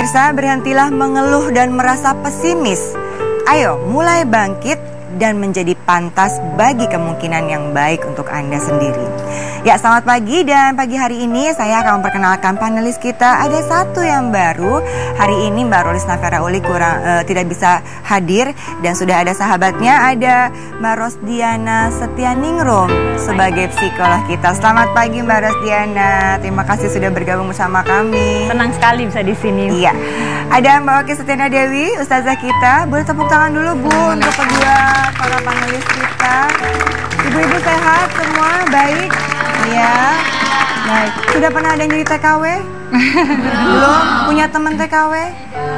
Pemirsa, berhentilah mengeluh dan merasa pesimis. Ayo, mulai bangkit dan menjadi pantas bagi kemungkinan yang baik untuk Anda sendiri. Ya, selamat pagi, dan pagi hari ini saya akan memperkenalkan panelis kita. Ada satu yang baru. Hari ini Mbak Rolisna Vera Uli tidak bisa hadir, dan sudah ada sahabatnya, ada Mbak Rosdiana Setianingrum sebagai psikolog kita. Selamat pagi Mbak Rosdiana. Terima kasih sudah bergabung bersama kami. Senang sekali bisa di sini. Iya. Ada Mbak Oki Setiana Dewi, ustazah kita. Boleh tepuk tangan dulu Bu untuk kedua para panelis kita. Ibu-ibu sehat semua, baik? Iya. Baik. Sudah pernah ada yang jadi TKW? Belum? Punya teman TKW?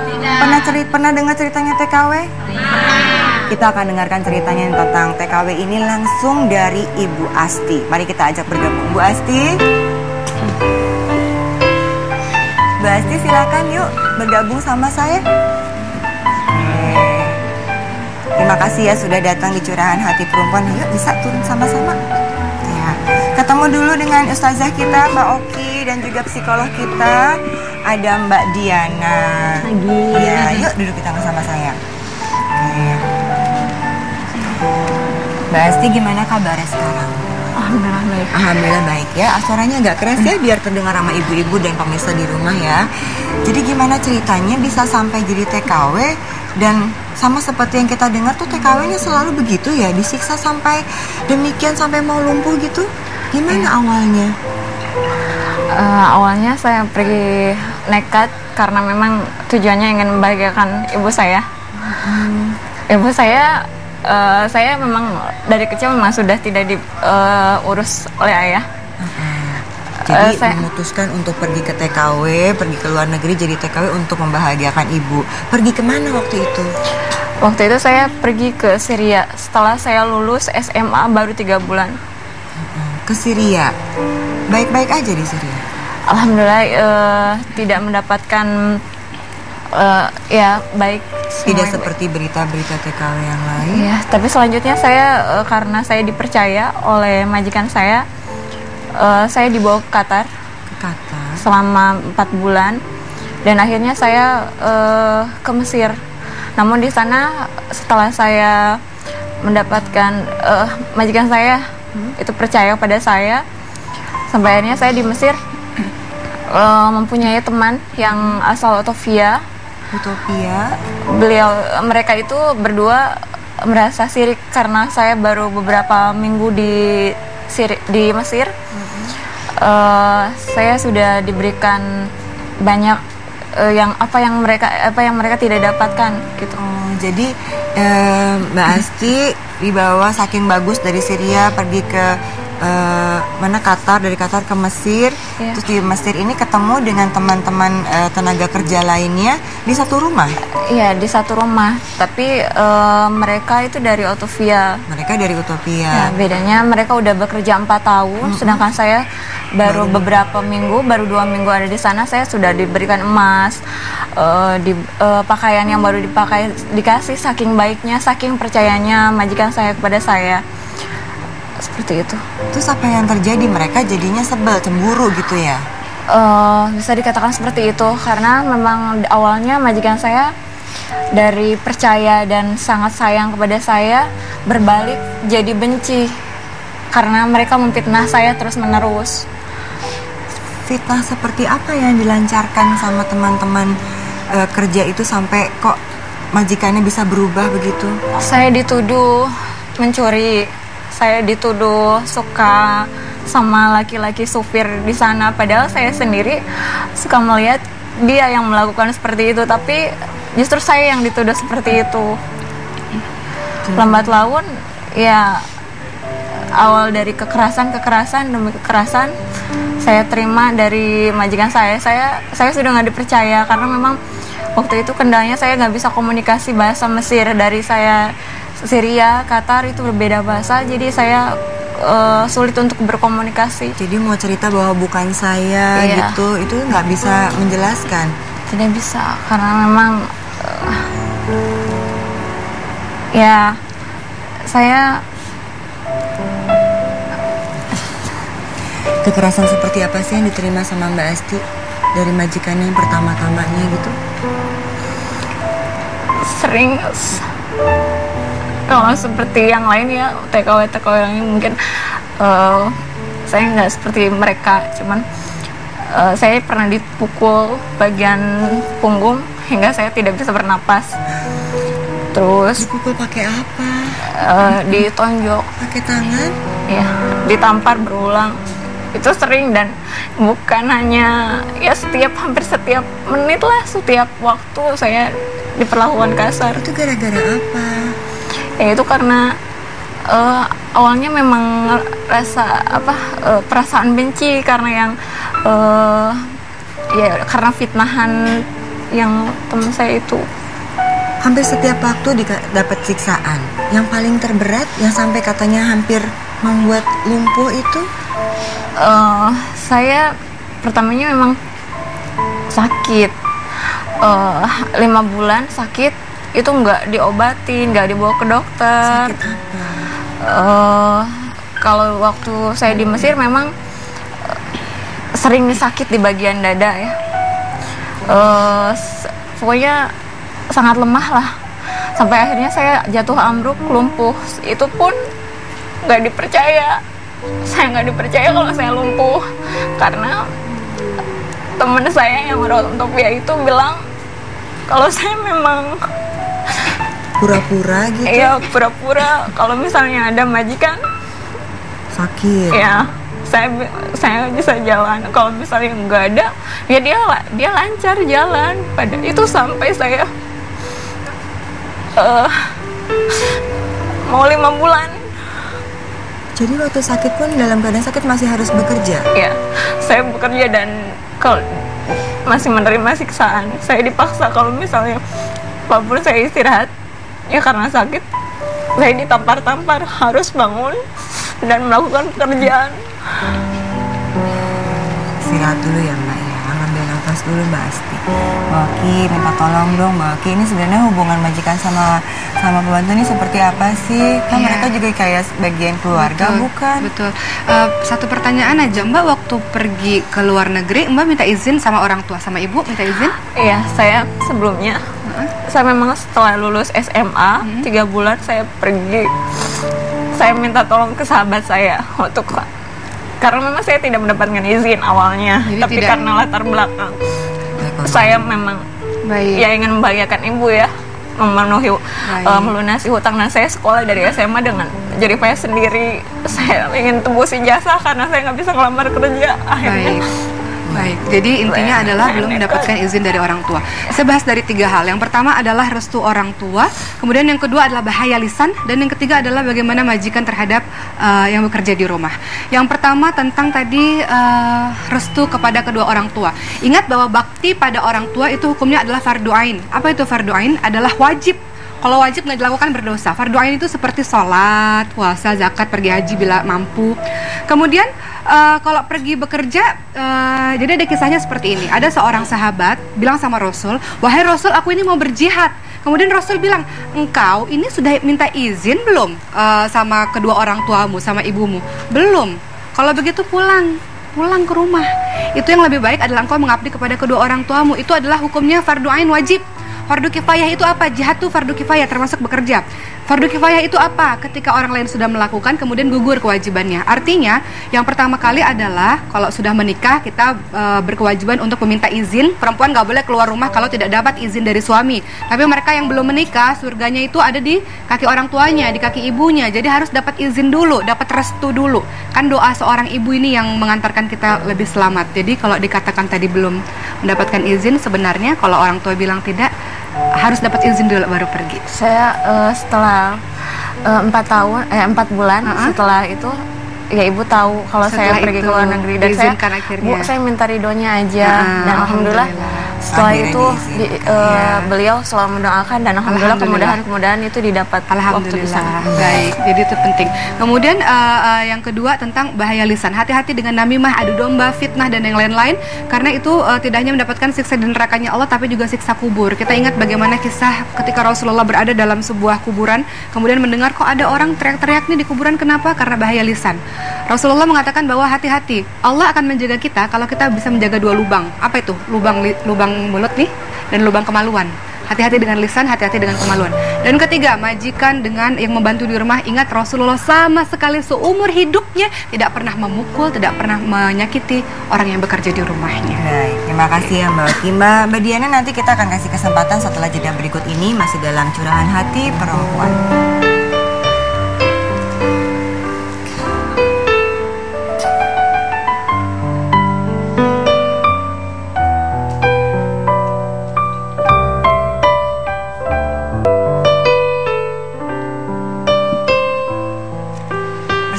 Tidak. Pernah dengar ceritanya TKW? Tidak. Kita akan dengarkan ceritanya tentang TKW ini langsung dari Ibu Asti. Mari kita ajak bergabung. Bu Asti. Bu Asti, silakan yuk bergabung sama saya. Terima kasih ya sudah datang di Curahan Hati Perempuan. Yuk bisa turun sama-sama. Ya. Ketemu dulu dengan ustazah kita Mbak Oki dan juga psikolog kita ada Mbak Diana. Pagi. Ya, yuk duduk kita bersama saya. Oke. Mbak Asti, gimana kabarnya sekarang? Alhamdulillah baik. Alhamdulillah baik ya. Suaranya agak keras ya biar terdengar sama ibu-ibu dan pemirsa di rumah ya. Jadi gimana ceritanya bisa sampai jadi TKW, dan sama seperti yang kita dengar tuh TKW-nya selalu begitu ya, disiksa sampai demikian sampai mau lumpuh gitu. Gimana awalnya? Awalnya saya pergi nekat karena memang tujuannya ingin membahagiakan ibu saya. Ibu saya memang dari kecil memang sudah tidak diurus oleh ayah. Jadi memutuskan untuk pergi ke TKW, pergi ke luar negeri jadi TKW untuk membahagiakan ibu. Pergi kemana waktu itu? Waktu itu saya pergi ke Syria setelah saya lulus SMA baru 3 bulan. Ke Syria? Baik-baik aja di Syria? Alhamdulillah tidak mendapatkan ya baik. Tidak seperti berita-berita TKW yang lain? Iya, tapi selanjutnya saya karena saya dipercaya oleh majikan saya dibawa ke Qatar. Ke Qatar? Selama 4 bulan. Dan akhirnya saya ke Mesir. Namun di sana setelah saya mendapatkan majikan saya itu percaya pada saya, sampai akhirnya saya di Mesir mempunyai teman yang asal Utopia. Mereka itu berdua merasa sirik karena saya baru beberapa minggu di Mesir. Saya sudah diberikan banyak apa yang mereka tidak dapatkan gitu. Jadi Mbak Asti dibawa saking bagus dari Syria pergi ke Qatar, dari Qatar ke Mesir. Yeah. Terus di Mesir ini ketemu dengan teman-teman tenaga kerja lainnya di satu rumah. Iya, di satu rumah. Tapi mereka itu dari Utopia. Mereka dari Utopia. Ya, bedanya mereka udah bekerja 4 tahun, sedangkan saya baru beberapa minggu, baru 2 minggu ada di sana. Saya sudah diberikan emas, pakaian yang baru dikasih, saking baiknya, saking percayanya majikan saya kepada saya. Seperti itu. Terus apa yang terjadi? Mereka jadinya sebel, cemburu gitu ya? Bisa dikatakan seperti itu, karena memang awalnya majikan saya dari percaya dan sangat sayang kepada saya berbalik jadi benci karena mereka memfitnah saya terus menerus. Fitnah seperti apa yang dilancarkan sama teman-teman kerja itu sampai kok majikannya bisa berubah begitu? Saya dituduh mencuri, saya dituduh suka sama laki-laki supir di sana, padahal saya sendiri suka melihat dia yang melakukan seperti itu, tapi justru saya yang dituduh seperti itu. Lambat laun ya, awal dari kekerasan demi kekerasan saya terima dari majikan saya sudah nggak dipercaya karena memang waktu itu kendalanya saya nggak bisa komunikasi bahasa Mesir. Dari saya Syria, Qatar itu berbeda bahasa, jadi saya sulit untuk berkomunikasi. Jadi mau cerita bahwa bukan saya gitu, itu nggak bisa menjelaskan? Tidak bisa, karena memang ya saya. Kekerasan seperti apa sih yang diterima sama Mbak Asti? dari majikannya yang pertama-tamanya gitu? Sering. Kalau seperti yang lain ya, TKW yang lain mungkin saya nggak seperti mereka, cuman saya pernah dipukul bagian punggung hingga saya tidak bisa bernapas. Terus Dipukul pakai apa? Ditonjok Pakai tangan? ya, ditampar berulang. Itu sering, dan bukan hanya ya, hampir setiap menit lah, setiap waktu saya diperlakukan kasar. Itu gara-gara apa? Ya itu karena awalnya memang perasaan benci karena yang ya karena fitnahan yang teman saya itu. Hampir setiap waktu dapat siksaan. Yang paling terberat yang sampai katanya hampir membuat lumpuh itu? Saya pertamanya memang sakit 5 bulan sakit, itu nggak diobatin, nggak dibawa ke dokter. Sakit apa? Kalau waktu saya di Mesir memang sering sakit di bagian dada ya. Pokoknya sangat lemah lah, sampai akhirnya saya jatuh ambruk, lumpuh. Itu pun nggak dipercaya. Saya nggak dipercaya kalau saya lumpuh, karena teman saya yang merawat Utopia itu bilang kalau saya memang pura-pura gitu? Iya, pura-pura. Kalau misalnya ada majikan sakit, ya saya bisa jalan. Kalau misalnya nggak ada, ya dia lancar jalan. Pada itu sampai saya mau 5 bulan. Jadi waktu sakit pun dalam keadaan sakit masih harus bekerja? Ya, saya bekerja, dan kalau masih menerima siksaan. Saya dipaksa kalau misalnya walaupun saya istirahat, ya karena sakit, saya ditampar-tampar harus bangun dan melakukan pekerjaan. Istirahat dulu ya Mbak ya, ngambil nafas dulu Mbak Asti. Mbak Oki, minta tolong dong Mbak Oki, ini sebenarnya hubungan majikan sama pembantu ini seperti apa sih? Kan mereka juga kayak bagian keluarga, betul, bukan? Betul. Satu pertanyaan aja Mbak, waktu pergi ke luar negeri Mbak minta izin sama orang tua, sama ibu minta izin? Iya, saya sebelumnya saya memang setelah lulus SMA 3 bulan saya pergi. Saya minta tolong ke sahabat saya karena memang saya tidak mendapatkan izin awalnya. Jadi tapi karena latar belakang saya memang ya ingin membahagiakan ibu ya, memenuhi melunasi hutang, dan saya sekolah dari SMA dengan jadi saya sendiri. Saya ingin tembusin jasa karena saya nggak bisa ngelamar kerja akhirnya. Baik, jadi intinya adalah belum mendapatkan izin dari orang tua. Saya bahas dari 3 hal. Yang pertama adalah restu orang tua, kemudian yang kedua adalah bahaya lisan, dan yang ketiga adalah bagaimana majikan terhadap yang bekerja di rumah. Yang pertama tentang tadi restu kepada kedua orang tua. Ingat bahwa bakti pada orang tua itu hukumnya adalah fardu ain. Apa itu fardu ain? Adalah wajib. Kalau wajib nggak dilakukan berdosa. Fardu ain itu seperti sholat, puasa, zakat, pergi haji bila mampu. Kemudian kalau pergi bekerja, jadi ada kisahnya seperti ini. Ada seorang sahabat bilang sama Rasul, "Wahai Rasul, aku ini mau berjihad." Kemudian Rasul bilang, "Engkau ini sudah minta izin belum sama kedua orang tuamu, sama ibumu?" "Belum." "Kalau begitu pulang ke rumah. Itu yang lebih baik adalah engkau mengabdi kepada kedua orang tuamu." Itu adalah hukumnya fardu ain wajib. Fardu kifayah itu apa? Jihad tuh fardu kifayah, termasuk bekerja. Fardu kifayah itu apa? Ketika orang lain sudah melakukan, kemudian gugur kewajibannya. Artinya, yang pertama kali adalah kalau sudah menikah, kita berkewajiban untuk meminta izin. Perempuan nggak boleh keluar rumah kalau tidak dapat izin dari suami. Tapi mereka yang belum menikah, surganya itu ada di kaki orang tuanya, di kaki ibunya. Jadi harus dapat izin dulu, dapat restu dulu. Kan doa seorang ibu ini yang mengantarkan kita lebih selamat. Jadi kalau dikatakan tadi belum mendapatkan izin, sebenarnya kalau orang tua bilang tidak, harus dapat izin dulu baru pergi. Saya setelah 4 bulan setelah itu, ya ibu tahu kalau saya pergi ke luar negeri, dan saya minta ridhonya aja. Dan alhamdulillah Setelah akhirnya itu diizinkan. beliau selalu mendoakan dan alhamdulillah kemudahan itu didapat waktu di Alhamdulillah, sana. baik. Jadi itu penting. Kemudian yang kedua tentang bahaya lisan. Hati-hati dengan namimah, adu domba, fitnah dan yang lain-lain. Karena itu tidak hanya mendapatkan siksa di nerakanya Allah, tapi juga siksa kubur. Kita ingat bagaimana kisah ketika Rasulullah berada dalam sebuah kuburan, kemudian mendengar kok ada orang teriak-teriak nih di kuburan. Kenapa? Karena bahaya lisan. Rasulullah mengatakan bahwa hati-hati, Allah akan menjaga kita kalau kita bisa menjaga dua lubang. Apa itu? Lubang mulut nih dan lubang kemaluan. Hati-hati dengan lisan, hati-hati dengan kemaluan. Dan ketiga, majikan dengan yang membantu di rumah. Ingat, Rasulullah sama sekali seumur hidupnya tidak pernah memukul, tidak pernah menyakiti orang yang bekerja di rumahnya. Baik, terima kasih ya Mbak Oki. Mbak Diana, nanti kita akan kasih kesempatan setelah jeda berikut ini, masih dalam Curahan Hati Perempuan.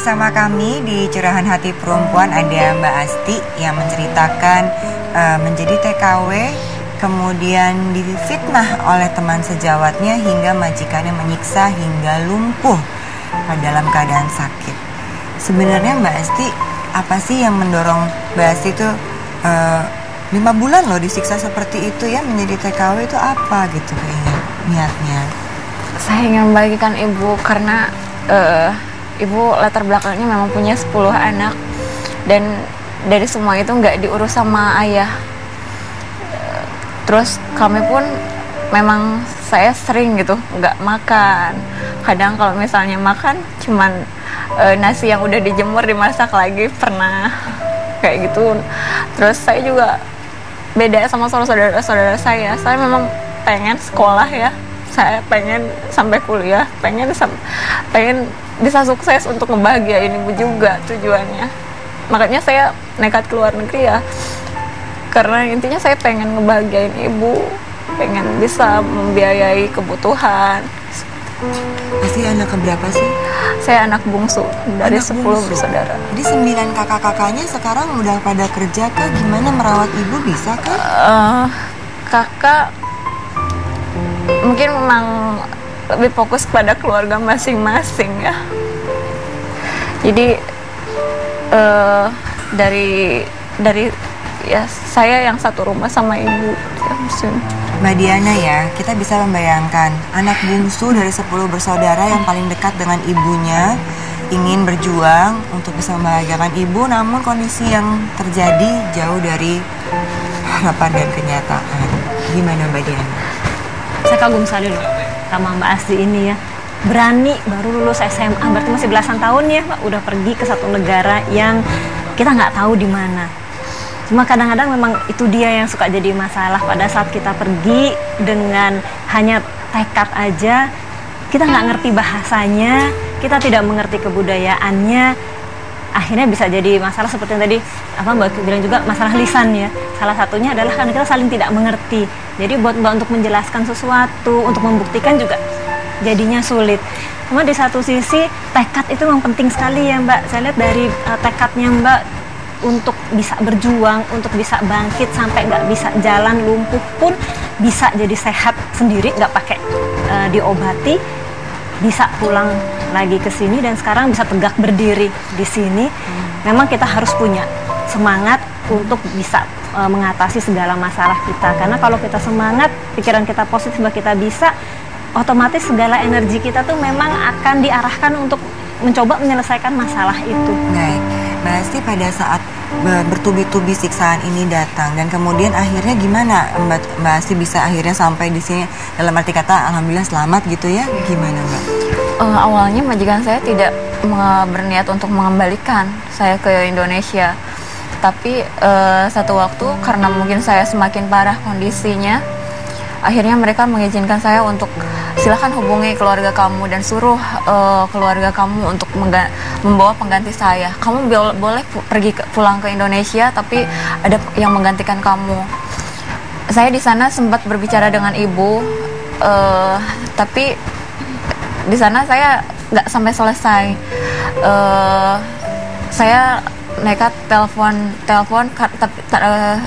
Bersama kami di Curahan Hati Perempuan ada Mbak Asti yang menceritakan menjadi TKW, kemudian difitnah oleh teman sejawatnya hingga majikannya menyiksa hingga lumpuh dalam keadaan sakit. Sebenarnya Mbak Asti, apa sih yang mendorong Mbak Asti itu 5 bulan loh disiksa seperti itu ya, menjadi TKW itu apa gitu niatnya? Saya ingin membagikan ibu karena ibu latar belakangnya memang punya 10 anak dan dari semua itu nggak diurus sama ayah. Terus kami pun memang saya sering gitu nggak makan. Kadang kalau misalnya makan cuman nasi yang udah dijemur dimasak lagi pernah kayak gitu. Terus saya juga beda sama saudara-saudara saya. Saya memang pengen sekolah ya. Saya pengen sampai kuliah, pengen bisa sukses untuk ngebahagiain ibu juga tujuannya. Makanya saya nekat keluar negeri ya, karena intinya saya pengen ngebahagiain ibu, pengen bisa membiayai kebutuhan. Pasti anak keberapa sih? Saya anak bungsu dari 10 bersaudara. Jadi 9 kakak-kakaknya sekarang udah pada kerja kah? Gimana merawat ibu, bisa kah? Kakak mungkin memang lebih fokus pada keluarga masing-masing ya. Jadi dari ya saya yang satu rumah sama ibu ya, Mbak Diana ya, kita bisa membayangkan anak bungsu dari 10 bersaudara yang paling dekat dengan ibunya, ingin berjuang untuk bisa membahagiakan ibu, namun kondisi yang terjadi jauh dari harapan dan kenyataan. Gimana Mbak Diana? Saya kagum sekali loh sama Mbak Asti ini ya. Berani baru lulus SMA, berarti masih belasan tahun ya Mbak, udah pergi ke satu negara yang kita nggak tahu di mana. Cuma kadang-kadang memang itu dia yang suka jadi masalah pada saat kita pergi dengan hanya tekad aja, kita nggak ngerti bahasanya, kita tidak mengerti kebudayaannya, akhirnya bisa jadi masalah seperti yang tadi Mbak bilang juga, masalah lisan ya. Salah satunya adalah karena kita saling tidak mengerti. Jadi buat Mbak untuk menjelaskan sesuatu, untuk membuktikan juga jadinya sulit. Cuma di satu sisi tekad itu memang penting sekali ya Mbak. Saya lihat dari tekadnya Mbak untuk bisa berjuang, untuk bisa bangkit sampai nggak bisa jalan, lumpuh pun bisa jadi sehat sendiri, nggak pakai diobati, bisa pulang lagi ke sini dan sekarang bisa tegak berdiri di sini. Memang kita harus punya semangat untuk bisa mengatasi segala masalah kita, karena kalau kita semangat, pikiran kita positif bahwa kita bisa, otomatis segala energi kita tuh memang akan diarahkan untuk mencoba menyelesaikan masalah itu. Baik, Mbak Asti, pada saat bertubi-tubi siksaan ini datang dan kemudian akhirnya gimana Mbak Asti bisa akhirnya sampai di sini, dalam arti kata alhamdulillah selamat gitu ya? Gimana Mbak? Awalnya majikan saya tidak berniat untuk mengembalikan saya ke Indonesia. Tapi satu waktu karena mungkin saya semakin parah kondisinya, akhirnya mereka mengizinkan saya untuk silakan hubungi keluarga kamu dan suruh keluarga kamu untuk membawa pengganti saya. Kamu boleh pulang ke Indonesia, tapi ada yang menggantikan kamu. Saya di sana sempat berbicara dengan ibu, tapi di sana saya nggak sampai selesai. Saya nekat telepon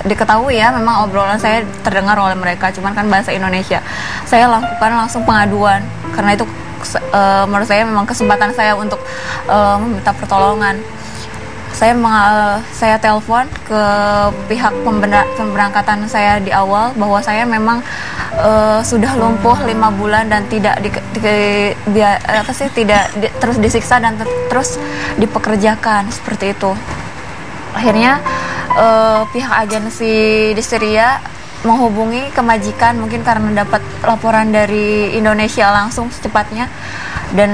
diketahui ya memang obrolan saya terdengar oleh mereka, cuman kan bahasa Indonesia. Saya lakukan langsung pengaduan karena itu menurut saya memang kesempatan saya untuk meminta pertolongan. Saya telepon ke pihak pemberangkatan saya di awal bahwa saya memang sudah lumpuh 5 bulan dan tidak terus disiksa dan terus dipekerjakan seperti itu. Akhirnya pihak agensi di Syria menghubungi ke majikan mungkin karena dapat laporan dari Indonesia langsung secepatnya, dan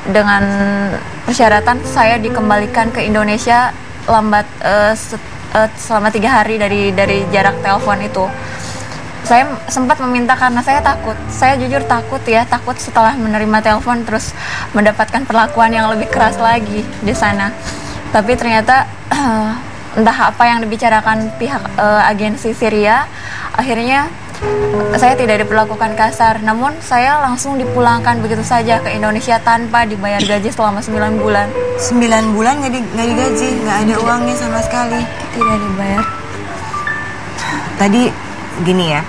dengan persyaratan saya dikembalikan ke Indonesia lambat selama 3 hari dari jarak telepon itu. Saya sempat meminta karena saya takut. Saya jujur takut setelah menerima telepon terus mendapatkan perlakuan yang lebih keras lagi di sana. Tapi ternyata entah apa yang dibicarakan pihak agensi Syria, akhirnya saya tidak diperlakukan kasar, namun saya langsung dipulangkan begitu saja ke Indonesia tanpa dibayar gaji selama 9 bulan. 9 bulan nggak digaji, nggak ada uangnya sama sekali. Tidak dibayar. Tadi gini ya,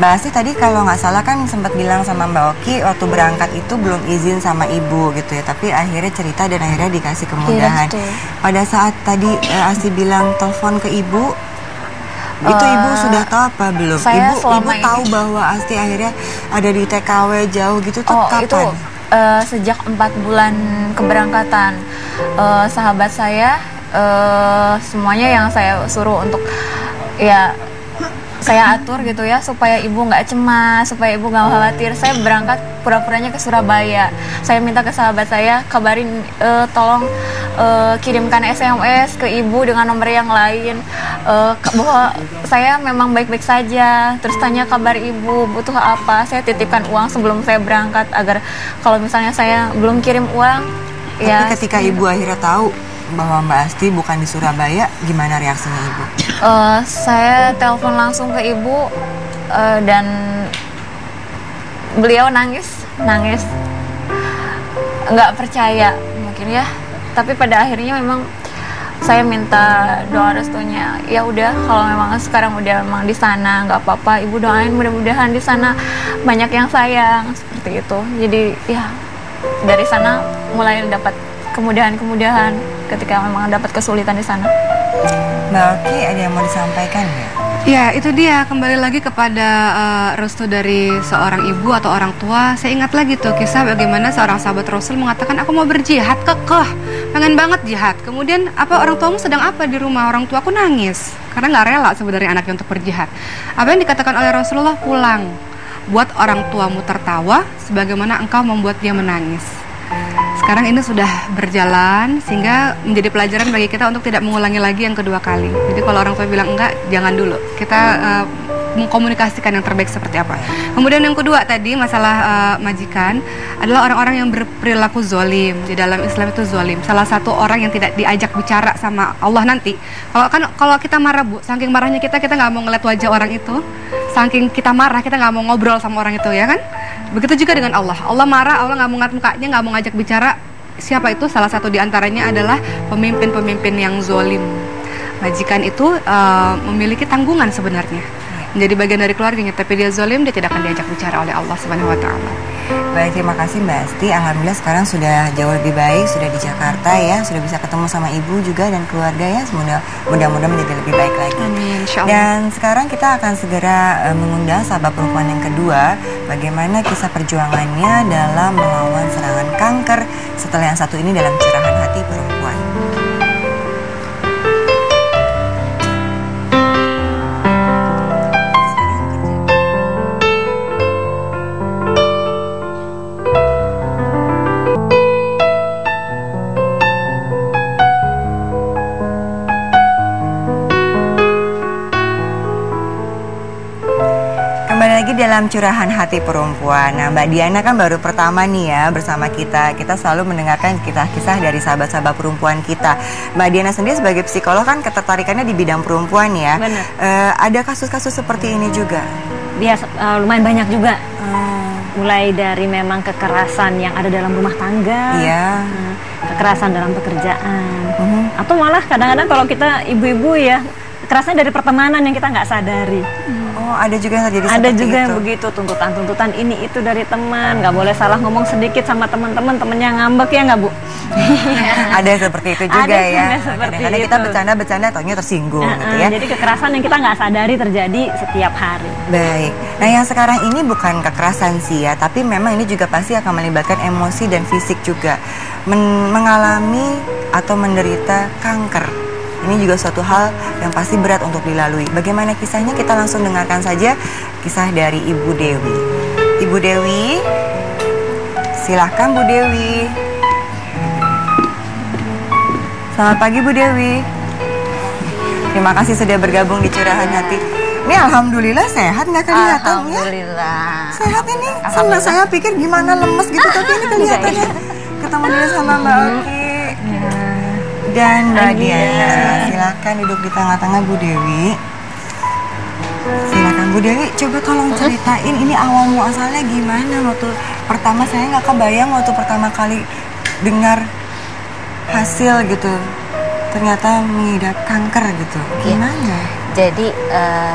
Mbak Asti tadi kalau nggak salah kan sempat bilang sama Mbak Oki waktu berangkat itu belum izin sama ibu gitu ya, tapi akhirnya cerita dan akhirnya dikasih kemudahan. Iya, pada saat tadi Asti bilang telepon ke ibu, itu ibu sudah tahu apa belum? Ibu tahu bahwa Asti akhirnya ada di TKW jauh gitu tuh kapan? Itu sejak 4 bulan keberangkatan. Sahabat saya semuanya yang saya suruh untuk ya saya atur gitu ya supaya ibu nggak cemas, supaya ibu nggak khawatir. Saya berangkat pura-puranya ke Surabaya. Saya minta ke sahabat saya kabarin, tolong kirimkan SMS ke ibu dengan nomor yang lain bahwa saya memang baik-baik saja. Terus tanya kabar ibu, butuh apa. Saya titipkan uang sebelum saya berangkat agar kalau misalnya saya belum kirim uang. Tapi ya, ketika ibu akhirnya tahu bahwa Mbak Asti bukan di Surabaya, gimana reaksinya ibu? Saya telepon langsung ke ibu dan beliau nangis, nggak percaya mungkin ya. Tapi pada akhirnya memang saya minta doa restunya. Ya udah, kalau memang sekarang udah memang di sana nggak apa-apa, ibu doain mudah-mudahan di sana banyak yang sayang seperti itu. Jadi ya dari sana mulai dapat kemudahan-kemudahan ketika memang dapat kesulitan di sana. Mbak Oki, ada yang mau disampaikan ya? Ya, itu dia, kembali lagi kepada restu dari seorang ibu atau orang tua. Saya ingat lagi tuh kisah bagaimana seorang sahabat Rasul mengatakan, aku mau berjihad, kekeh, pengen banget jihad. Kemudian orang tuamu sedang apa di rumah? Orang tuaku nangis karena nggak rela sebenarnya anaknya untuk berjihad. Apa yang dikatakan oleh Rasulullah? Pulang, buat orang tuamu tertawa sebagaimana engkau membuat dia menangis. Sekarang ini sudah berjalan sehingga menjadi pelajaran bagi kita untuk tidak mengulangi lagi yang kedua kali. Jadi kalau orang tua bilang enggak, jangan dulu. Kita mengkomunikasikan yang terbaik seperti apa. Kemudian yang kedua tadi masalah majikan adalah orang-orang yang berperilaku zolim. Di dalam Islam itu zolim. Salah satu orang yang tidak diajak bicara sama Allah nanti. Kalau kita marah Bu, saking marahnya kita nggak mau ngeliat wajah orang itu. Saking kita marah kita nggak mau ngobrol sama orang itu, ya kan? Begitu juga dengan Allah. Allah marah, Allah nggak mau ngeliat mukanya, nggak mau ngajak bicara. Siapa itu? Salah satu diantaranya adalah pemimpin-pemimpin yang zolim. Majikan itu memiliki tanggungan sebenarnya, menjadi bagian dari keluarganya, tapi dia zolim, dia tidak akan diajak bicara oleh Allah Subhanahu Wa Taala. Baik, terima kasih Mbak Asti. Alhamdulillah sekarang sudah jauh lebih baik, sudah di Jakarta ya, sudah bisa ketemu sama ibu juga dan keluarga ya. Mudah-mudahan menjadi lebih baik lagi. Amin, insyaallah. Dan sekarang kita akan segera mengundang sahabat perempuan yang kedua, bagaimana kisah perjuangannya dalam melawan serangan kanker setelah yang satu ini dalam Curahan Hati Perempuan. Dalam Curahan Hati Perempuan. Nah, Mbak Diana kan baru pertama nih ya bersama kita. Kita selalu mendengarkan kisah-kisah dari sahabat-sahabat perempuan kita. Mbak Diana sendiri sebagai psikolog kan ketertarikannya di bidang perempuan ya. Benar. Ada kasus-kasus seperti ini juga? Lumayan banyak juga. Mulai dari memang kekerasan yang ada dalam rumah tangga, iya. Kekerasan dalam pekerjaan, Atau malah kadang-kadang kalau kita ibu-ibu ya, kerasnya dari pertemanan yang kita nggak sadari. Oh, ada juga yang terjadi Ada seperti juga yang itu. begitu, tuntutan-tuntutan ini itu dari teman, nggak boleh salah ngomong sedikit sama teman-teman, temennya ngambek ya nggak Bu? Ada yang seperti itu juga Ada ya. seperti Kadang-kadang kita itu. bercanda-bercanda, taunya tersinggung gitu ya. Jadi kekerasan yang kita nggak sadari terjadi setiap hari. Baik. Nah, yang sekarang ini bukan kekerasan sih ya, tapi memang ini juga pasti akan melibatkan emosi dan fisik juga. Mengalami atau menderita kanker. Ini juga suatu hal yang pasti berat untuk dilalui. Bagaimana kisahnya? Kita langsung dengarkan saja kisah dari Ibu Dewi. Ibu Dewi, silahkan Bu Dewi. Selamat pagi Bu Dewi. Terima kasih sudah bergabung di Curahan Hati. Ini alhamdulillah sehat nggak kelihatan ya? Alhamdulillah. Sehat ini. Sama saya pikir gimana lemes gitu, tapi ini kelihatannya. Ketemu dulu sama Mbak Oki dan Mbak Diana. Silakan duduk di tengah-tengah Bu Dewi. Silakan Bu Dewi, coba tolong ceritain ini awal muasalnya gimana waktu pertama. Saya nggak kebayang waktu pertama kali dengar hasil gitu, ternyata mengidap kanker gitu. Gimana? Jadi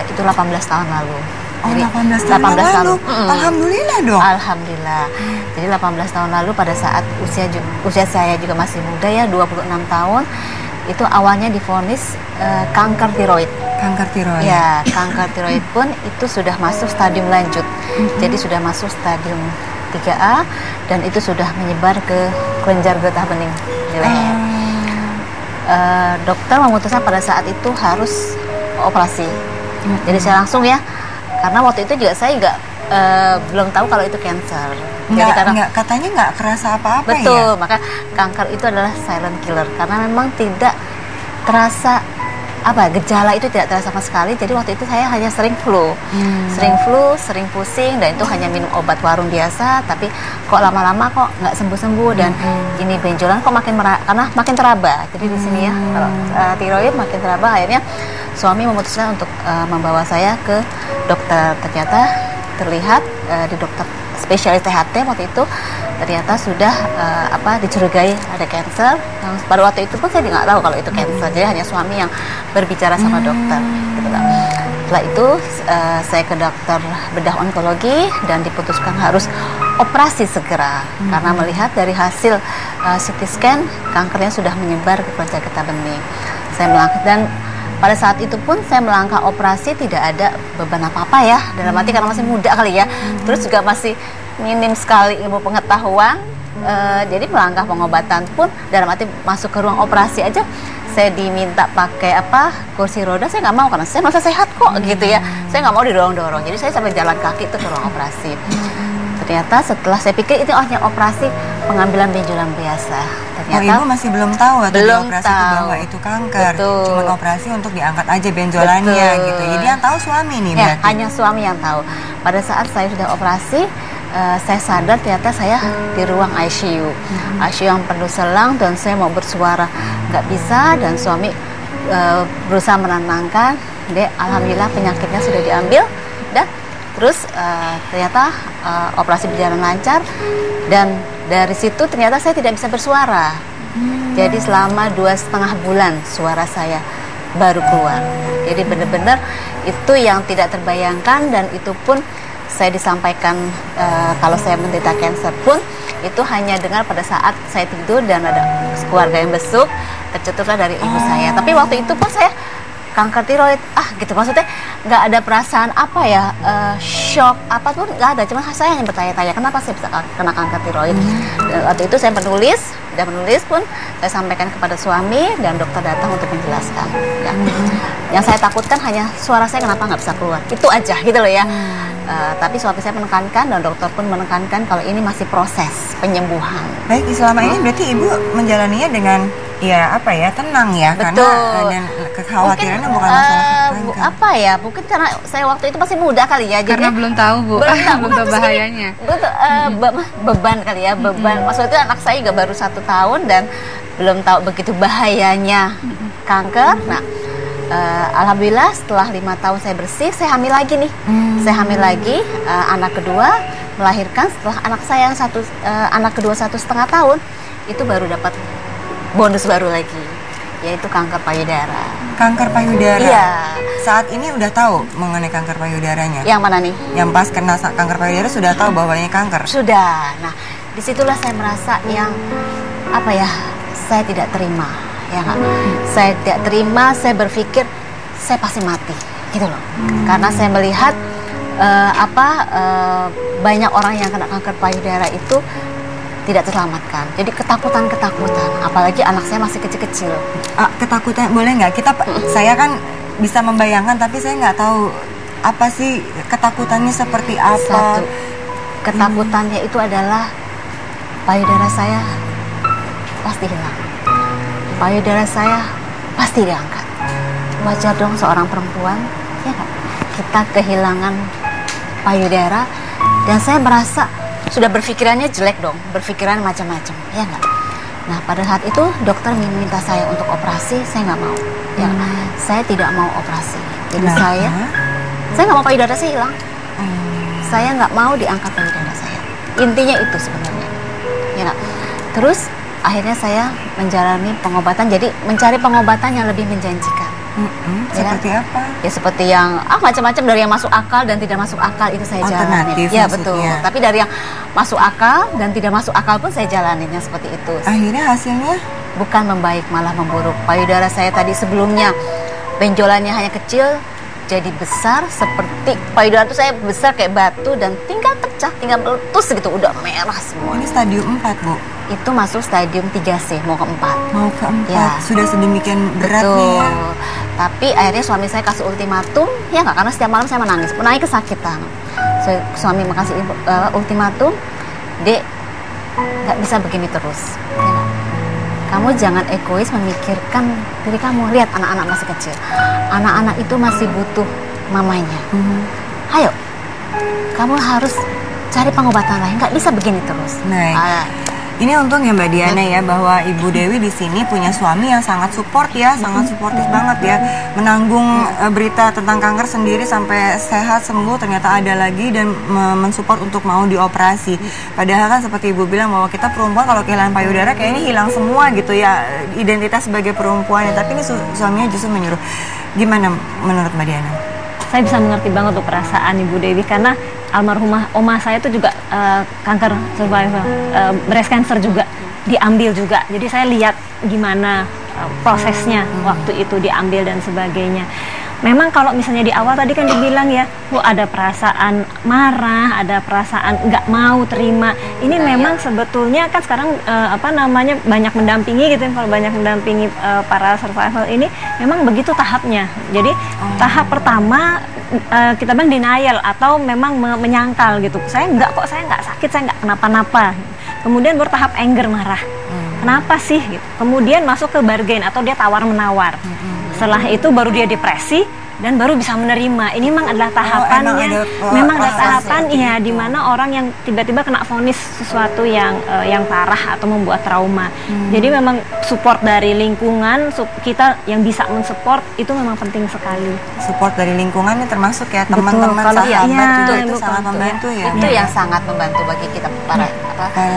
itu 18 tahun lalu. Oh, Jadi, 18 tahun lalu. Alhamdulillah dong. Alhamdulillah. Jadi 18 tahun lalu pada saat usia saya juga masih muda ya, 26 tahun, itu awalnya divonis kanker tiroid. Kanker tiroid. Ya, kanker tiroid pun itu sudah masuk stadium lanjut. Jadi sudah masuk stadium 3A dan itu sudah menyebar ke kelenjar getah bening di leher. Dokter memutuskan pada saat itu harus operasi. Jadi saya langsung ya, karena waktu itu juga saya belum tahu kalau itu cancer. Jadi karena Katanya nggak kerasa apa-apa ya? betul, maka kanker itu adalah silent killer karena memang tidak terasa gejala itu tidak terasa sama sekali. Jadi waktu itu saya hanya sering flu, sering pusing, dan itu hanya minum obat warung biasa. Tapi kok lama-lama kok nggak sembuh-sembuh dan ini benjolan kok karena makin teraba. Jadi di sini ya kalau tiroid makin teraba, akhirnya suami memutuskan untuk membawa saya ke dokter. Ternyata terlihat di dokter spesialis THT waktu itu ternyata sudah dicurigai ada cancer. Pada waktu itu pun saya nggak tahu kalau itu cancer, jadi hanya suami yang berbicara sama dokter gitu lah. Setelah itu saya ke dokter bedah onkologi dan diputuskan harus operasi segera karena melihat dari hasil CT scan kankernya sudah menyebar ke kelenjar getah bening. Saya melangkah dan pada saat itu pun saya melangkah operasi tidak ada beban apa-apa ya, dalam arti karena masih muda kali ya, terus juga masih minim sekali ilmu pengetahuan, jadi melangkah pengobatan pun dalam arti masuk ke ruang operasi aja saya diminta pakai kursi roda, saya nggak mau karena saya merasa sehat kok gitu ya, saya nggak mau didorong-dorong, jadi saya sampai jalan kaki itu ke ruang operasi. Ternyata setelah saya pikir itu hanya operasi pengambilan benjolan biasa. Ternyata Ibu masih belum tahu atau belum operasi tahu. itu bahwa itu kanker. Betul. Cuma operasi untuk diangkat aja benjolannya Betul. gitu. Jadi yang tahu suami nih ya, berarti. hanya suami yang tahu. Pada saat saya sudah operasi, saya sadar ternyata saya di ruang ICU. ICU yang penuh selang dan saya mau bersuara nggak bisa, dan suami berusaha menenangkan. Alhamdulillah penyakitnya sudah diambil dan terus ternyata operasi berjalan lancar, dan dari situ ternyata saya tidak bisa bersuara. Jadi selama 2,5 bulan suara saya baru keluar. Jadi benar-benar itu yang tidak terbayangkan, dan itu pun saya disampaikan kalau saya menderita cancer pun itu hanya dengar pada saat saya tidur dan ada keluarga yang besuk, tercetuslah dari ibu saya. Tapi waktu itu pun saya kanker tiroid, gitu, maksudnya nggak ada perasaan shock apapun nggak ada, cuma saya hanya bertanya-tanya kenapa saya bisa kena kanker tiroid. Dan waktu itu saya menulis pun saya sampaikan kepada suami dan dokter datang untuk menjelaskan ya. Yang saya takutkan hanya suara saya kenapa nggak bisa keluar, itu aja gitu loh ya. Tapi suami saya menekankan dan dokter pun menekankan kalau ini masih proses penyembuhan. Baik, selama ini berarti Ibu menjalaninya dengan tenang ya. Betul. Karena dan kekhawatirannya bukan masalah kanker. Mungkin karena saya waktu itu masih muda kali ya, Karena jadi belum tahu Bu, belum tahu bahayanya. Beban kali ya, beban. Maksudnya anak saya juga baru 1 tahun dan belum tahu begitu bahayanya kanker. Nah, alhamdulillah setelah 5 tahun saya bersih, saya hamil lagi nih. Saya hamil lagi, anak kedua, melahirkan setelah anak saya yang anak kedua 1,5 tahun, itu baru dapat bonus baru lagi. yaitu kanker payudara. Kanker payudara. Iya. Saat ini udah tahu mengenai kanker payudaranya. Yang mana nih? Yang pas kena kanker payudara sudah tahu bahwa ini kanker. Sudah. Nah, disitulah saya merasa yang apa ya? Saya tidak terima, ya nggak? Saya tidak terima. Saya berpikir saya pasti mati, gitu loh. Karena saya melihat banyak orang yang kena kanker payudara itu tidak terselamatkan. Jadi ketakutan, apalagi anak saya masih kecil-kecil. Ketakutan boleh nggak? Saya kan bisa membayangkan, tapi saya nggak tahu apa sih ketakutannya seperti apa. Satu, ketakutannya itu adalah payudara saya pasti hilang. Payudara saya pasti diangkat. Wajar dong seorang perempuan, ya kan? Kita kehilangan payudara, dan saya merasa sudah berpikirannya jelek dong, berpikiran macam-macam, ya nggak? Nah, pada saat itu dokter meminta saya untuk operasi, saya nggak mau. Ya, saya tidak mau operasi. Jadi saya nggak mau payudara saya hilang. Saya nggak mau diangkat payudara saya. Intinya itu sebenarnya. Ya nggak? Terus akhirnya saya menjalani pengobatan. Jadi mencari pengobatan yang lebih menjanjikan. Seperti apa? Ya seperti yang macam-macam, dari yang masuk akal dan tidak masuk akal itu saya jalanin. Ya betul. Tapi dari yang masuk akal dan tidak masuk akal pun saya jalaninnya seperti itu. Akhirnya hasilnya bukan membaik, malah memburuk. Payudara saya tadi sebelumnya benjolannya hanya kecil, jadi besar seperti payudara itu saya besar kayak batu dan tinggal pecah, tinggal meletus gitu, udah merah semua. Ini stadium 4, Bu. Itu masuk stadium 3C, mau ke 4. Mau ke 4. Ya. Sudah sedemikian beratnya. Betul. Tapi akhirnya suami saya kasih ultimatum, ya nggak, karena setiap malam saya menangis kesakitan. Suami kasih ultimatum, Dek, nggak bisa begini terus. Ya gak? Kamu jangan egois memikirkan diri kamu. Lihat anak-anak masih kecil. Anak-anak itu masih butuh mamanya. Ayo, kamu harus cari pengobatan lain. Nggak bisa begini terus. Nah, ini untung ya Mbak Diana ya, bahwa Ibu Dewi di sini punya suami yang sangat support ya, sangat suportif banget ya, menanggung berita tentang kanker sendiri sampai sehat sembuh, ternyata ada lagi, dan mensupport untuk mau dioperasi. Padahal kan seperti Ibu bilang bahwa kita perempuan kalau kehilangan payudara kayaknya hilang semua gitu ya, identitas sebagai perempuan ya. Tapi ini suaminya justru menyuruh. Gimana menurut Mbak Diana? Saya bisa mengerti banget tuh perasaan Ibu Dewi, karena almarhumah oma saya itu juga kanker survival, breast cancer juga, diambil juga. Jadi saya lihat gimana prosesnya waktu itu diambil dan sebagainya. Memang kalau misalnya di awal tadi kan dibilang ya, Bu, ada perasaan marah, ada perasaan nggak mau terima. Ini memang sebetulnya kan sekarang banyak mendampingi gitu, kalau banyak mendampingi para survival ini memang begitu tahapnya. Jadi tahap pertama kita bilang denial atau memang menyangkal gitu. Saya nggak sakit, saya nggak kenapa-napa. Kemudian baru tahap anger, marah. Kenapa sih? Gitu. Kemudian masuk ke bargain atau dia tawar-menawar. Setelah itu baru dia depresi dan baru bisa menerima. Ini memang adalah tahapannya. Memang ada tahapan ya, di mana orang yang tiba-tiba kena vonis sesuatu yang parah atau membuat trauma. Jadi memang support dari lingkungan, kita yang bisa mensupport itu memang penting sekali. Support dari lingkungan ini termasuk ya teman-teman, sahabat juga itu sangat membantu ya. Itu yang sangat membantu bagi kita para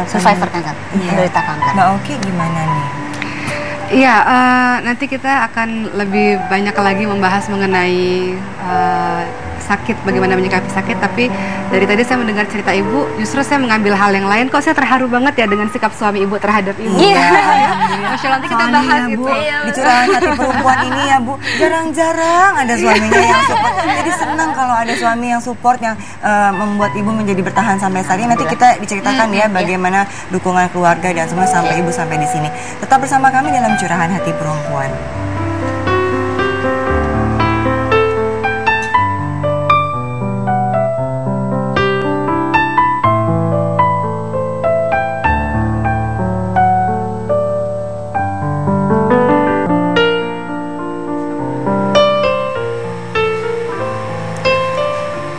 survivor kanker, penderita kanker. Mbak Oki gimana nih? Iya, nanti kita akan lebih banyak lagi membahas mengenai sakit, bagaimana menyikapi sakit. Tapi dari tadi saya mendengar cerita Ibu, justru saya mengambil hal yang lain. Kok saya terharu banget ya dengan sikap suami Ibu terhadap Ibu. Iya. Masya Allah, nanti kita bahas ya, itu. Bu, di curahan hati perempuan ini ya Bu, jarang-jarang ada suaminya yang support. Jadi senang kalau ada suami yang support, yang membuat Ibu menjadi bertahan sampai saat ini. Nanti kita diceritakan ya bagaimana dukungan keluarga dan semua sampai Ibu sampai di sini. Tetap bersama kami dalam Curahan Hati Perempuan.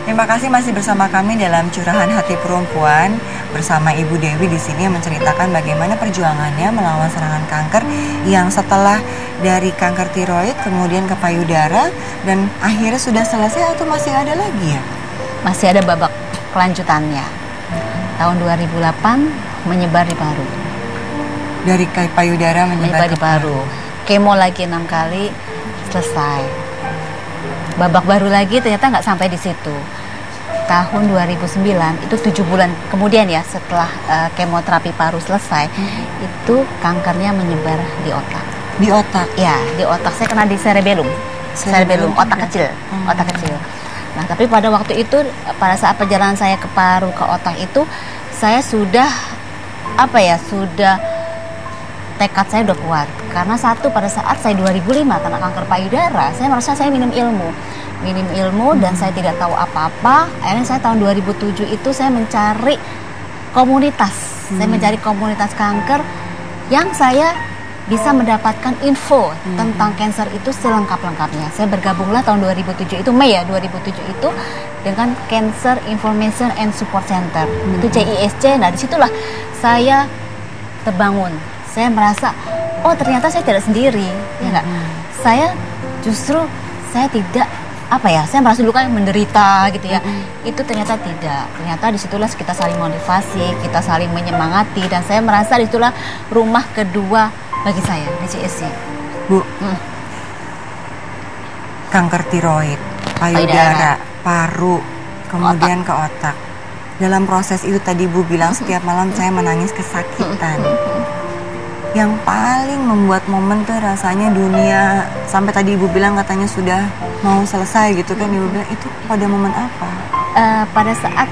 Terima kasih masih bersama kami dalam Curahan Hati Perempuan bersama Ibu Dewi di sini yang menceritakan bagaimana perjuangannya melawan serangan kanker yang setelah dari kanker tiroid kemudian ke payudara dan akhirnya sudah selesai atau masih ada lagi ya? Masih ada babak kelanjutannya. Tahun 2008 menyebar di paru. Dari payudara menyebar di paru. kemo lagi 6 kali, selesai. Babak baru lagi ternyata nggak sampai di situ. Tahun 2009 itu 7 bulan kemudian ya setelah kemoterapi paru selesai, itu kankernya menyebar di otak. Di otak? Ya, di otak. Saya kena di cerebellum, otak kecil, otak kecil. Nah, tapi pada waktu itu, pada saat perjalanan saya ke paru ke otak itu, saya sudah sudah tekad saya udah kuat. Karena satu, pada saat saya 2005 kena kanker payudara, saya merasa saya minum ilmu dan saya tidak tahu apa-apa. Akhirnya saya tahun 2007 itu saya mencari komunitas. Saya mencari komunitas kanker yang saya bisa mendapatkan info tentang cancer itu selengkap-lengkapnya. Saya bergabunglah tahun 2007 itu, Mei ya 2007 itu, dengan Cancer Information and Support Center. Itu CISC. Nah, disitulah saya terbangun. Saya merasa, oh ternyata saya tidak sendiri, ya enggak. Saya tidak saya merasa dulu kayak menderita gitu ya. Itu ternyata tidak. Ternyata disitulah kita saling motivasi, kita saling menyemangati, dan saya merasa disitulah rumah kedua bagi saya di CSC. Bu, kanker tiroid, payudara, paru, kemudian ke otak. Dalam proses itu tadi Bu bilang setiap malam saya menangis kesakitan. Yang paling membuat momen tuh rasanya dunia, sampai tadi Ibu bilang katanya sudah mau selesai gitu kan, Ibu bilang itu pada momen apa? Pada saat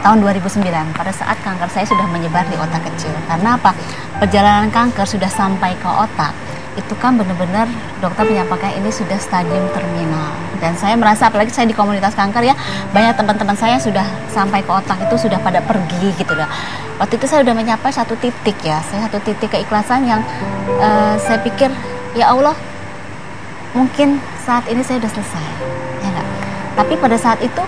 tahun 2009, pada saat kanker saya sudah menyebar di otak kecil. Karena apa? Perjalanan kanker sudah sampai ke otak, itu kan benar-benar dokter menyampaikan ini sudah stadium terminal. Dan saya merasa, apalagi saya di komunitas kanker ya, banyak teman-teman saya sudah sampai ke otak itu sudah pada pergi gitu lah. Waktu itu saya sudah mencapai satu titik keikhlasan yang saya pikir, ya Allah, mungkin saat ini saya sudah selesai, ya enggak? Tapi pada saat itu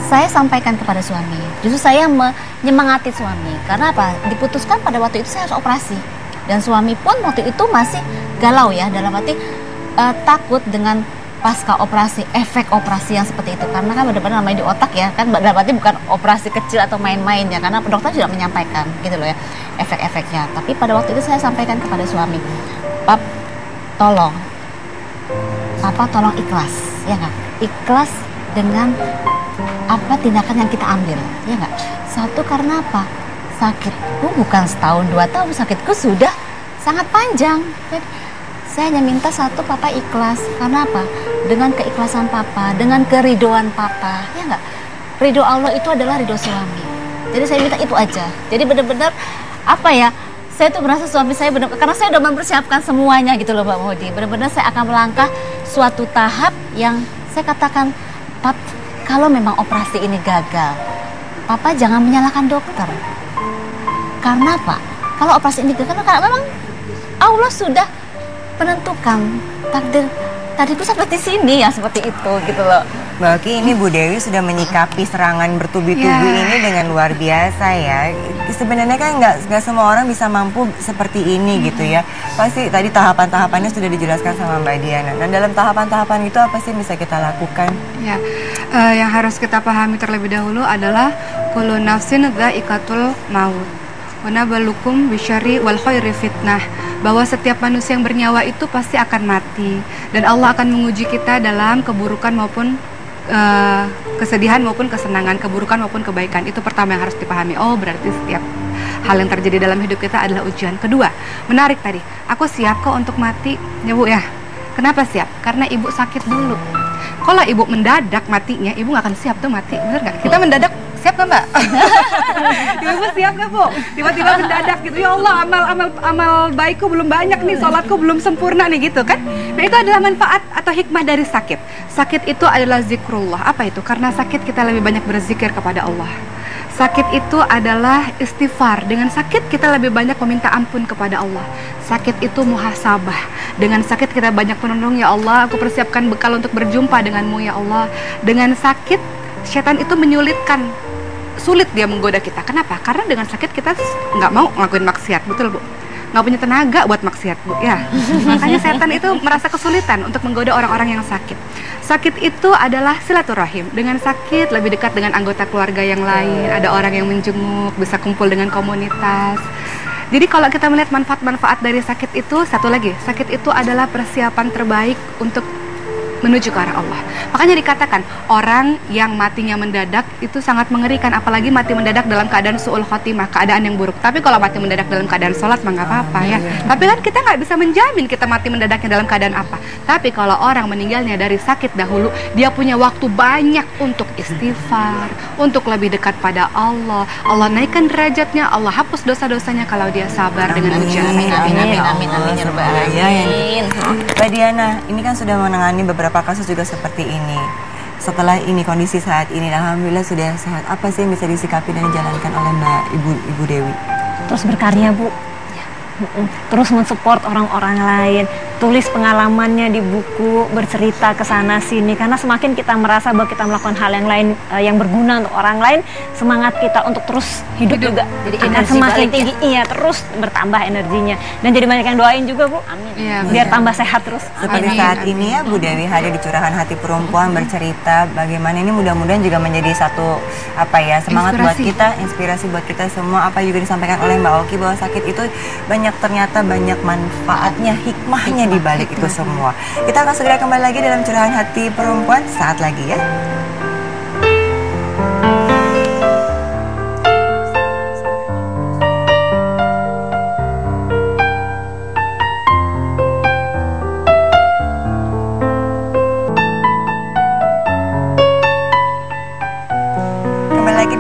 saya sampaikan kepada suami. Justru saya menyemangati suami. Karena apa? Diputuskan pada waktu itu saya harus operasi. Dan suami pun waktu itu masih galau ya, dalam arti takut dengan pasca operasi, efek operasi yang seperti itu. Karena kan benar-benar namanya di otak ya, kan berarti bukan operasi kecil atau main-main ya. Karena dokter tidak menyampaikan gitu loh ya, efek-efeknya. Tapi pada waktu itu saya sampaikan kepada suami, Papa tolong ikhlas, ya nggak? Ikhlas dengan apa tindakan yang kita ambil, ya nggak? Satu, karena apa? Sakitku bukan setahun 2 tahun, sakitku sudah sangat panjang. Jadi saya hanya minta satu, Papa ikhlas. Karena apa? Dengan keikhlasan Papa, dengan keridoan Papa, ya nggak? Ridho Allah itu adalah ridho suami. Jadi saya minta itu aja. Jadi benar-benar saya tuh merasa suami saya benar, karena saya udah mempersiapkan semuanya gitu loh Mbak Modi. Benar-benar saya akan melangkah suatu tahap yang saya katakan, Pap, kalau memang operasi ini gagal, Papa jangan menyalahkan dokter. Karena apa? Kalau operasi ini gagal, karena memang Allah sudah menentukan takdirku seperti sini ya, seperti itu gitu loh. Mbak Oki, ini Bu Dewi sudah menyikapi serangan bertubi-tubi ini dengan luar biasa ya. Sebenarnya kan nggak semua orang bisa mampu seperti ini gitu ya. Pasti tadi tahapan-tahapannya sudah dijelaskan sama Mbak Diana. Dan dalam tahapan-tahapan itu apa sih bisa kita lakukan? Ya, yang harus kita pahami terlebih dahulu adalah kullu nafsin dha'iqatul maut. Wa nabluukum bisyarri wal khairi fitnah. Bahwa setiap manusia yang bernyawa itu pasti akan mati, dan Allah akan menguji kita dalam keburukan maupun kesedihan maupun kesenangan, keburukan maupun kebaikan. Itu pertama yang harus dipahami. Oh, berarti setiap hal yang terjadi dalam hidup kita adalah ujian. Kedua, menarik tadi, aku siap kok untuk mati ya Bu ya. Kenapa siap? Karena ibu sakit dulu. Kalau ibu mendadak matinya, ibu gak akan siap tuh mati, bener gak? Kita mendadak siap gak Mbak? Ibu siap gak Bu? Tiba-tiba mendadak gitu, ya Allah, amal baikku belum banyak nih, sholatku belum sempurna nih gitu kan. Nah itu adalah manfaat atau hikmah dari sakit. Sakit itu adalah zikrullah. Apa itu? Karena sakit kita lebih banyak berzikir kepada Allah. Sakit itu adalah istighfar. Dengan sakit kita lebih banyak meminta ampun kepada Allah. Sakit itu muhasabah. Dengan sakit kita banyak menenung, ya Allah, aku persiapkan bekal untuk berjumpa denganmu ya Allah. Dengan sakit, setan itu menyulitkan, sulit dia menggoda kita. Kenapa? Karena dengan sakit kita nggak mau ngelakuin maksiat, betul Bu? Nggak punya tenaga buat maksiat Bu, ya. Makanya setan itu merasa kesulitan untuk menggoda orang-orang yang sakit. Sakit itu adalah silaturahim. Dengan sakit lebih dekat dengan anggota keluarga yang lain. Ada orang yang menjenguk, bisa kumpul dengan komunitas. Jadi kalau kita melihat manfaat-manfaat dari sakit itu, satu lagi, sakit itu adalah persiapan terbaik untuk menuju ke arah Allah. Makanya dikatakan orang yang matinya mendadak itu sangat mengerikan, apalagi mati mendadak dalam keadaan su'ul khotimah, keadaan yang buruk. Tapi kalau mati mendadak dalam keadaan sholat mah nggak apa-apa ya. Tapi kan kita nggak bisa menjamin kita mati mendadaknya dalam keadaan apa. Tapi kalau orang meninggalnya dari sakit dahulu, dia punya waktu banyak untuk istighfar, untuk lebih dekat pada Allah. Allah naikkan derajatnya, Allah hapus dosa-dosanya kalau dia sabar dengan ujian. Amin ya rabbal alamin. Mbak Diana, ini kan sudah menangani beberapa kasus juga seperti ini. Setelah ini, kondisi saat ini, alhamdulillah sudah sehat. Apa sih yang bisa disikapi dan dijalankan oleh Ibu Dewi? Terus berkarya, Bu. Terus mensupport orang-orang lain, tulis pengalamannya di buku, bercerita ke sana sini, karena semakin kita merasa bahwa kita melakukan hal yang lain yang berguna untuk orang lain, semangat kita untuk terus hidup juga jadi akan energi semakin balik, tinggi. Iya, terus bertambah energinya, dan jadi banyak yang doain juga, Bu. Amin. Iya, Biar tambah sehat terus. Seperti saat ini ya Bu Dewi hadir di Curahan Hati Perempuan bercerita bagaimana ini mudah-mudahan juga menjadi satu semangat buat kita, inspirasi buat kita semua. Apa juga disampaikan oleh Mbak Oki bahwa sakit itu ternyata banyak manfaatnya, hikmahnya di balik itu semua. Kita akan segera kembali lagi dalam Curahan Hati Perempuan saat lagi ya.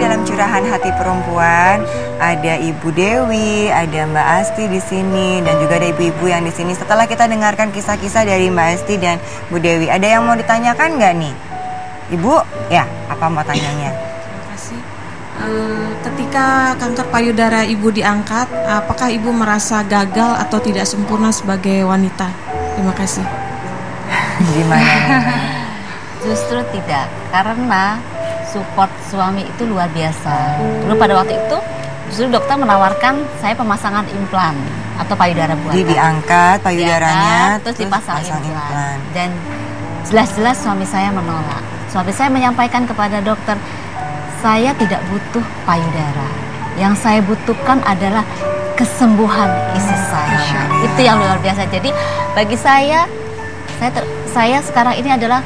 Dalam Curahan Hati Perempuan ada Ibu Dewi, ada Mbak Asti di sini, dan juga ada ibu-ibu yang di sini. Setelah kita dengarkan kisah-kisah dari Mbak Asti dan Bu Dewi, ada yang mau ditanyakan nggak nih, Ibu? Ya, apa mau tanyanya? Terima kasih. Ketika kanker payudara Ibu diangkat, apakah Ibu merasa gagal atau tidak sempurna sebagai wanita? Terima kasih. Gimana nih? Justru tidak, karena support suami itu luar biasa. Dulu pada waktu itu justru dokter menawarkan saya pemasangan implan atau payudara buatan. Jadi diangkat payudaranya, terus dipasang implan. Dan jelas-jelas suami saya menolak. Suami saya menyampaikan kepada dokter, saya tidak butuh payudara. Yang saya butuhkan adalah kesembuhan isi saya. Itu yang luar biasa. Jadi bagi saya sekarang ini adalah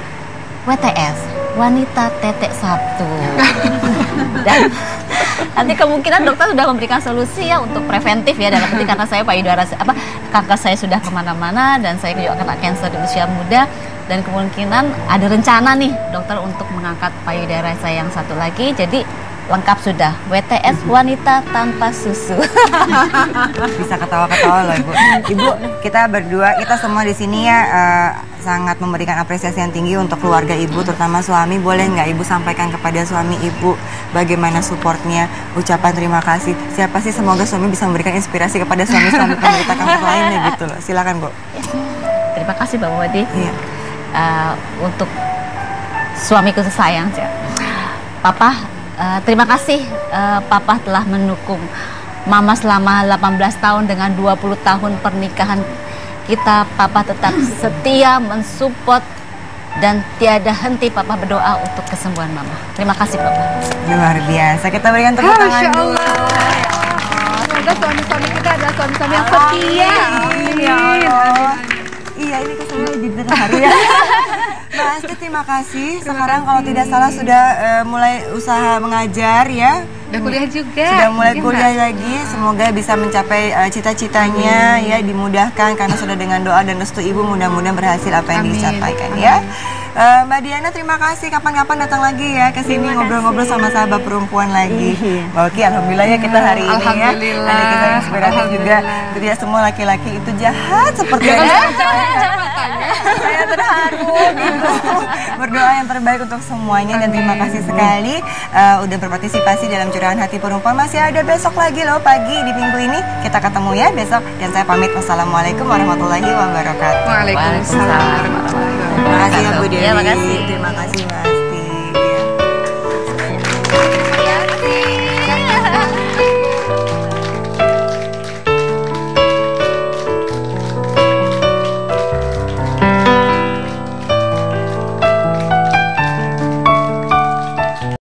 WTS, wanita tetek satu. Dan nanti kemungkinan dokter sudah memberikan solusi ya untuk preventif ya, dalam arti karena saya payudara kanker saya sudah kemana-mana dan saya juga kena kanker di usia muda, dan kemungkinan ada rencana nih dokter untuk mengangkat payudara saya yang satu lagi. Jadi lengkap sudah, WTS wanita tanpa susu. Bisa ketawa-ketawa loh Ibu. Ibu, kita berdua, kita semua di sini ya sangat memberikan apresiasi yang tinggi untuk keluarga Ibu, terutama suami. Boleh nggak Ibu sampaikan kepada suami Ibu bagaimana supportnya, ucapan terima kasih. Siapa sih, semoga suami bisa memberikan inspirasi kepada suami-suami penderita kanker lainnya gitu loh. Silakan Bu. Terima kasih Mbak Wadi. Iya. Untuk suamiku sayang ya. Papa, terima kasih Papa telah mendukung Mama selama 18 tahun dengan 20 tahun pernikahan kita. Papa tetap setia mensupport dan tiada henti Papa berdoa untuk kesembuhan Mama. Terima kasih Papa. Luar biasa. Kita berikan tepuk tangan dulu. Semoga suami-suami kita adalah suami-suami yang setia. Amin ya Allah. Iya, ini kesannya jadi terharu ya. Mbak Asti, terima kasih. Sekarang kalau tidak salah sudah mulai usaha mengajar ya. Udah kuliah juga. Sudah mulai kuliah lagi. Semoga bisa mencapai cita-citanya ya, dimudahkan karena sudah dengan doa dan restu Ibu, mudah-mudahan berhasil apa yang disampaikan ya. Mbak Diana, terima kasih. Kapan-kapan datang lagi ya ke sini ngobrol-ngobrol sama sahabat perempuan lagi. Mbak Oki, alhamdulillah ya kita hari ini ya. Ada kita inspiratif juga. Tidak semua laki-laki itu jahat seperti saya terharu gitu. Berdoa yang terbaik untuk semuanya dan terima kasih sekali udah berpartisipasi dalam Curahan Hati Perempuan. Masih ada besok lagi loh pagi di minggu ini. Kita ketemu ya besok dan saya pamit. Wassalamualaikum warahmatullahi wabarakatuh. Waalaikumsalam warahmatullahi wabarakatuh. Terima kasih ya Bu Dewi. Ya, makasih. Terima kasih Mas.